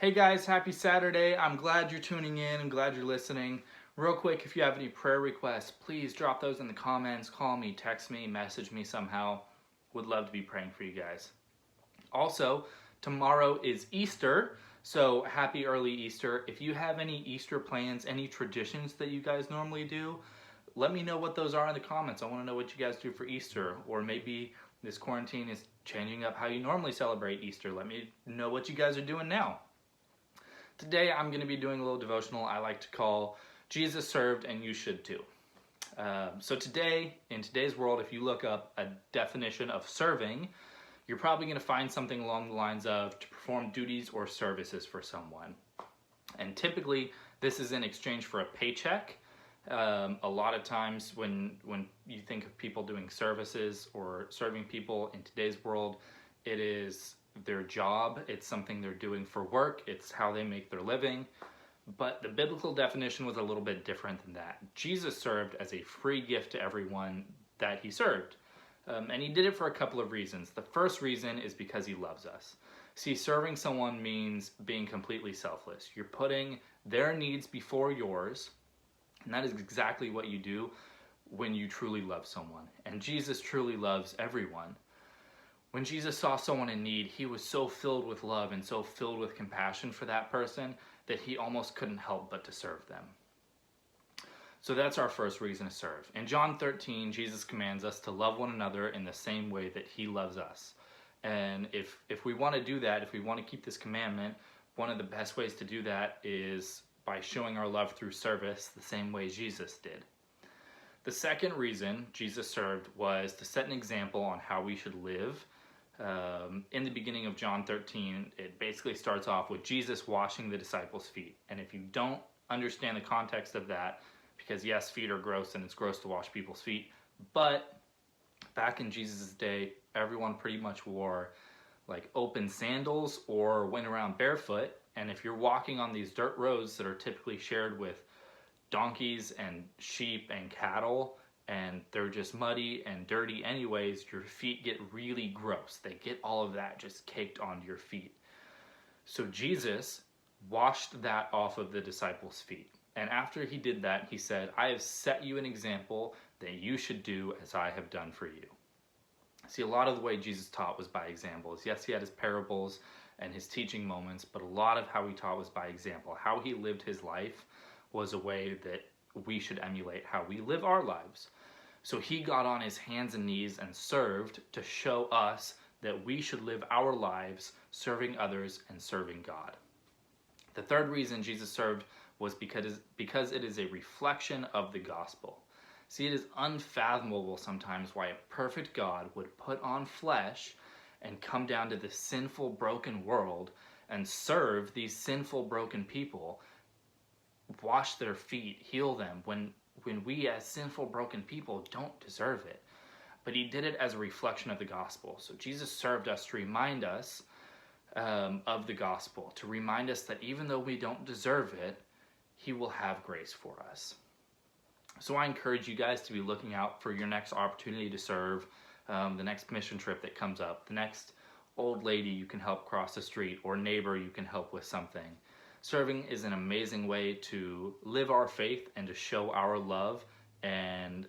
Hey guys, happy Saturday. I'm glad you're tuning in. I'm glad you're listening. Real quick, if you have any prayer requests, please drop those in the comments. Call me, text me, message me somehow. Would love to be praying for you guys. Also, tomorrow is Easter, so happy early Easter. If you have any Easter plans, any traditions that you guys normally do, let me know what those are in the comments. I want to know what you guys do for Easter, or maybe this quarantine is changing up how you normally celebrate Easter. Let me know what you guys are doing now. Today I'm going to be doing a little devotional I like to call Jesus Served and You Should Too. So today, in today's world, if you look up a definition of serving, you're probably going to find something along the lines of to perform duties or services for someone. And typically, this is in exchange for a paycheck. A lot of times when you think of people doing services or serving people in today's world, it is their job, it's something they're doing for work, it's how they make their living. But the biblical definition was a little bit different than that. Jesus served as a free gift to everyone that he served. And he did it for a couple of reasons. The first reason is because he loves us. See, serving someone means being completely selfless. You're putting their needs before yours, and that is exactly what you do when you truly love someone. And Jesus truly loves everyone. When Jesus saw someone in need, he was so filled with love and so filled with compassion for that person that he almost couldn't help but to serve them. So that's our first reason to serve. In John 13, Jesus commands us to love one another in the same way that he loves us. And if we want to do that, if we want to keep this commandment, one of the best ways to do that is by showing our love through service the same way Jesus did. The second reason Jesus served was to set an example on how we should live. In the beginning of John 13, it basically starts off with Jesus washing the disciples' feet. And if you don't understand the context of that, because yes, feet are gross and it's gross to wash people's feet, but back in Jesus' day, everyone pretty much wore like open sandals or went around barefoot. And if you're walking on these dirt roads that are typically shared with donkeys and sheep and cattle, and they're just muddy and dirty anyways, your feet get really gross. They get all of that just caked onto your feet. So Jesus washed that off of the disciples' feet. And after he did that, he said, I have set you an example that you should do as I have done for you. See, a lot of the way Jesus taught was by examples. Yes, he had his parables and his teaching moments, but a lot of how he taught was by example. How he lived his life was a way that we should emulate how we live our lives. So he got on his hands and knees and served to show us that we should live our lives serving others and serving God. The third reason Jesus served was because it is a reflection of the gospel. See, it is unfathomable sometimes why a perfect God would put on flesh and come down to this sinful, broken world and serve these sinful, broken people, wash their feet, heal them, when we as sinful, broken people don't deserve it. But he did it as a reflection of the gospel. So Jesus served us to remind us of the gospel, to remind us that even though we don't deserve it, he will have grace for us. So I encourage you guys to be looking out for your next opportunity to serve, the next mission trip that comes up, the next old lady you can help cross the street, or neighbor you can help with something. Serving is an amazing way to live our faith and to show our love and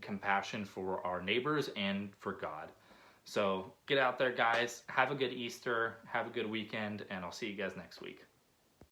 compassion for our neighbors and for God. So get out there, guys. Have a good Easter. Have a good weekend, and I'll see you guys next week.